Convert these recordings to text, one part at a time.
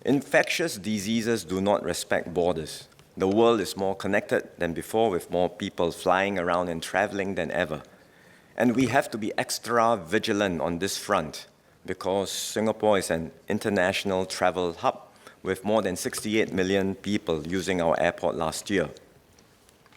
Infectious diseases do not respect borders. The world is more connected than before, with more people flying around and traveling than ever. And we have to be extra vigilant on this front because Singapore is an international travel hub with more than 68 million people using our airport last year.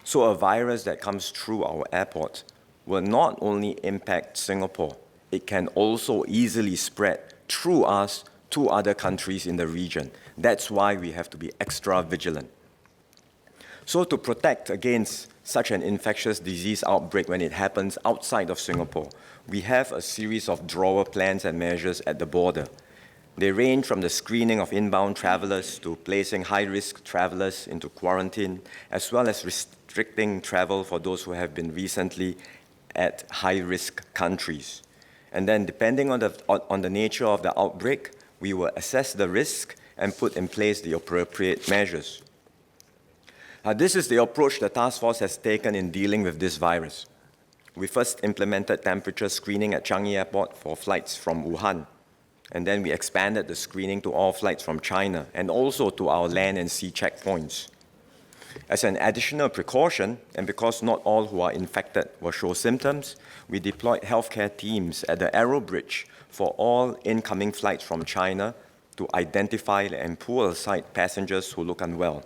So a virus that comes through our airport will not only impact Singapore, it can also easily spread through us to other countries in the region. That's why we have to be extra vigilant. So to protect against such an infectious disease outbreak when it happens outside of Singapore, we have a series of drawer plans and measures at the border. They range from the screening of inbound travelers to placing high-risk travelers into quarantine, as well as restricting travel for those who have been recently at high-risk countries. And then, depending on the nature of the outbreak, we will assess the risk and put in place the appropriate measures. This is the approach the task force has taken in dealing with this virus. We first implemented temperature screening at Changi Airport for flights from Wuhan. And then we expanded the screening to all flights from China and also to our land and sea checkpoints. As an additional precaution, and because not all who are infected will show symptoms, we deployed healthcare teams at the Aero Bridge for all incoming flights from China to identify and pull aside passengers who look unwell.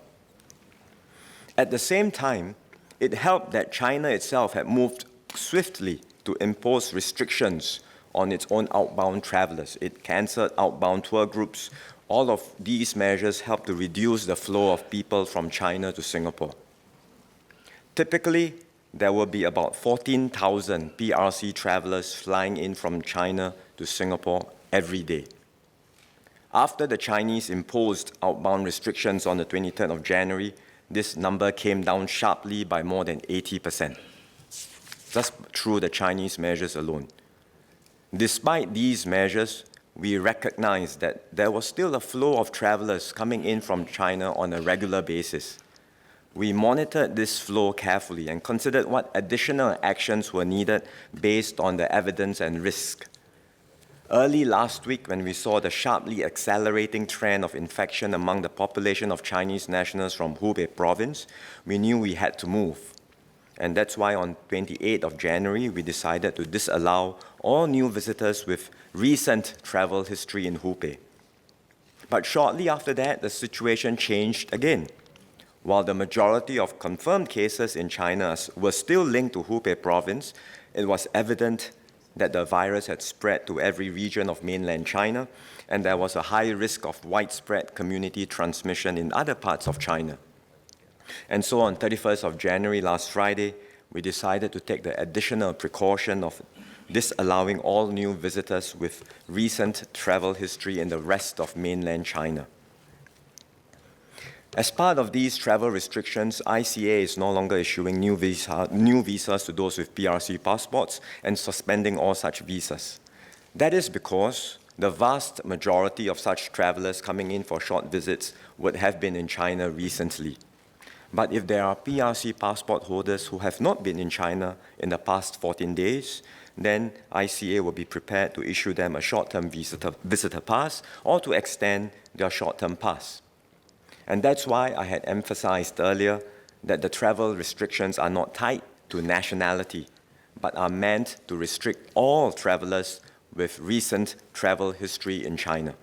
At the same time, it helped that China itself had moved swiftly to impose restrictions on its own outbound travelers. It cancelled outbound tour groups. All of these measures help to reduce the flow of people from China to Singapore. Typically, there will be about 14,000 PRC travelers flying in from China to Singapore every day. After the Chinese imposed outbound restrictions on the 23rd of January, this number came down sharply by more than 80%, just through the Chinese measures alone. Despite these measures, we recognize that there was still a flow of travelers coming in from China on a regular basis. We monitored this flow carefully and considered what additional actions were needed based on the evidence and risk. Early last week, when we saw the sharply accelerating trend of infection among the population of Chinese nationals from Hubei province, we knew we had to move. And that's why on 28th of January, we decided to disallow all new visitors with recent travel history in Hubei. But shortly after that, the situation changed again. While the majority of confirmed cases in China were still linked to Hubei province, it was evident that the virus had spread to every region of mainland China, and there was a high risk of widespread community transmission in other parts of China. And so on 31st of January, last Friday, we decided to take the additional precaution of disallowing all new visitors with recent travel history in the rest of mainland China. As part of these travel restrictions, ICA is no longer issuing new visas to those with PRC passports and suspending all such visas. That is because the vast majority of such travelers coming in for short visits would have been in China recently. But if there are PRC passport holders who have not been in China in the past 14 days, then ICA will be prepared to issue them a short-term visitor pass or to extend their short-term pass. And that's why I had emphasized earlier that the travel restrictions are not tied to nationality, but are meant to restrict all travelers with recent travel history in China.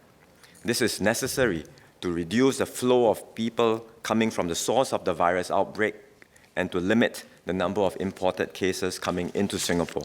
This is necessary to reduce the flow of people coming from the source of the virus outbreak and to limit the number of imported cases coming into Singapore.